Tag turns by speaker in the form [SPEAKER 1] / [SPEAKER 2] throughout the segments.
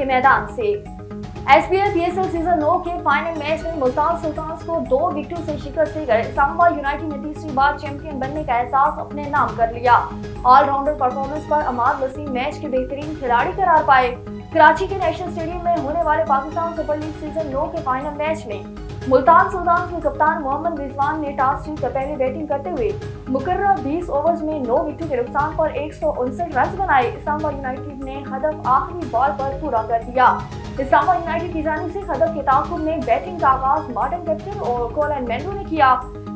[SPEAKER 1] के मैदान से। SBL PSL सीजन 9 के फाइनल मैच में मुल्तान सुल्तान्स को 2 विकेटों से शिकस्त देकर इस्लामाबाद यूनाइटेड ने तीसरी बार चैंपियन बनने का एहसास अपने नाम कर लिया। ऑलराउंडर परफॉर्मेंस पर अमाद वसीम मैच के बेहतरीन खिलाड़ी करार पाए। कराची के नेशनल स्टेडियम में होने वाले पाकिस्तान सुपर लीग सीजन 9 के फाइनल मैच में मुल्तान सुल्तान्स के कप्तान मोहम्मद रिजवान ने टॉस जीतकर पहले बैटिंग करते हुए मुकर्रर 20 ओवर्स में 9 विकेटों के नुकसान पर 159 रन बनाए। इस्लामाबाद यूनाइटेड ने हदफ आखिरी बॉल पर पूरा कर दिया। इस्लामाबाद यूनाइटेड की जानिब से हदफ के ताकुब में बैटिंग का आगाज मार्टिन कैप्टन और कोलन मेंडो ने किया।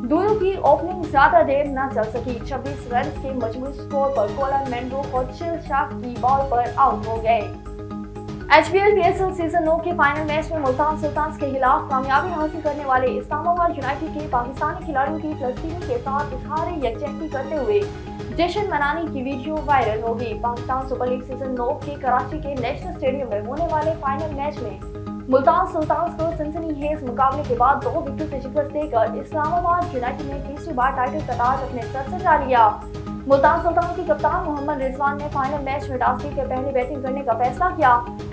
[SPEAKER 1] दोनों की ओपनिंग ज्यादा देर न चल सकी। 26 रन के मजमूई स्कोर पर कोलन मेंडो खोचिल शाह की बॉल पर आउट हो गए। HBL PSL सीजन 9 के फाइनल मैच में मुल्तान सुल्तान्स के खिलाफ कामयाबी हासिल करने वाले इस्लामाबाद यूनाइटेड के पाकिस्तानी खिलाड़ियों की फलस्तीनी के साथ इजहार यकजहती करते हुए जश्न मनाने की वीडियो वायरल होगी। पाकिस्तान सुपर लीग सीजन 9 के कराची के नेशनल स्टेडियम में होने वाले फाइनल मैच में मुल्तान सुल्तान्स को सनसनीखेज मुकाबले के बाद 2 विकेटों से शिकस्त देकर इस्लामाबाद यूनाइटेड ने तीसरी बार टाइटल का ताज अपने सर सजा लिया। मुल्तान सुल्तान के कप्तान मोहम्मद रिजवान ने फाइनल मैच में टॉस जीतकर पहले बैटिंग करने का फैसला किया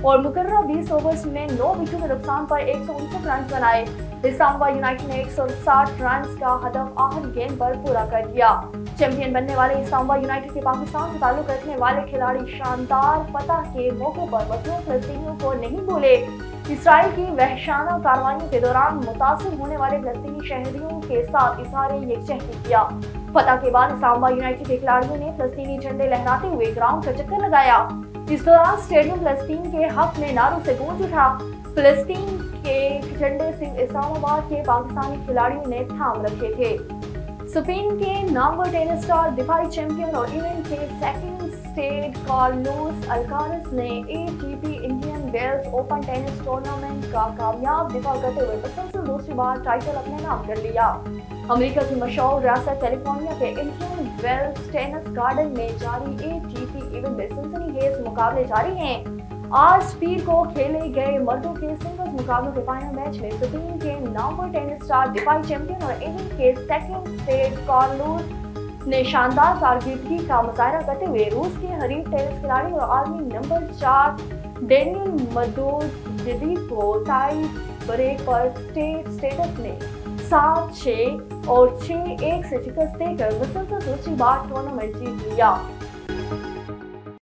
[SPEAKER 1] और मुकर्रर 20 ओवर्स में 9 विकेटों के नुकसान पर 159 रन बनाए। इस्लामाबाद यूनाइटेड ने 160 रन का हदफ आखिरी गेंद पर पूरा कर दिया। चैंपियन बनने वाले इस्लामाबाद यूनाइटेड के पाकिस्तान से ताल्लुक रखने वाले खिलाड़ी शानदार फतह के मौके पर मजलूम फलस्तीनियों को नहीं भूले। इसराइल की वहशाना कार्रवाइयों के दौरान मुतासिर होने वाले फलस्तीनी शहरियों के साथ इजहार यकजहती किया। फतह के बाद इस्लामाबाद यूनाइटेड के खिलाड़ियों ने फलस्तीनी झंडे लहराते हुए ग्राउंड का चक्कर लगाया। इस दौरान स्टेडियम फलस्तीन के हक में नारों से गूंज उठा। फलस्तीन के झंडे सिर्फ इस्लामाबाद के पाकिस्तानी खिलाड़ियों ने थाम रखे थे। स्पेन के नामवर टेनिस स्टार दिफाई चैंपियन और इवेंट के सेकंड स्टेट कार्लोस अल्काराज ने ATP Indian Wells open tennis tournament का कामयाब दिफा करते हुए मुसलसल दूसरी बार टाइटल अपने नाम कर लिया। अमेरिका की मशहूर रियासत कैलिफोर्निया के इंडियन वेल्स टेनिस गार्डन में जारी ATP इवेंट में सनसनीखेज मुकाबले जारी हैं। आज पीर को खेले गए मर्दों के सिंगल्स मुकाबलों के फाइनल मैच में स्पेन के नामवर टेनिस स्टार दिफाई चैंपियन और इवेंट के सेकंड स्टेट कार्लोस ने शानदार कारकर्दगी का मुजाहरा करते हुए रूस के हरीफ टेनिस खिलाड़ी और आलमी नंबर 4 डेनियल मेदवेदेव को टाई ब्रेक पर स्टेटस ने 7-6 और 6-1 से शिकस्त देकर मुसलसल दूसरी बार टूर्नामेंट जीत लिया।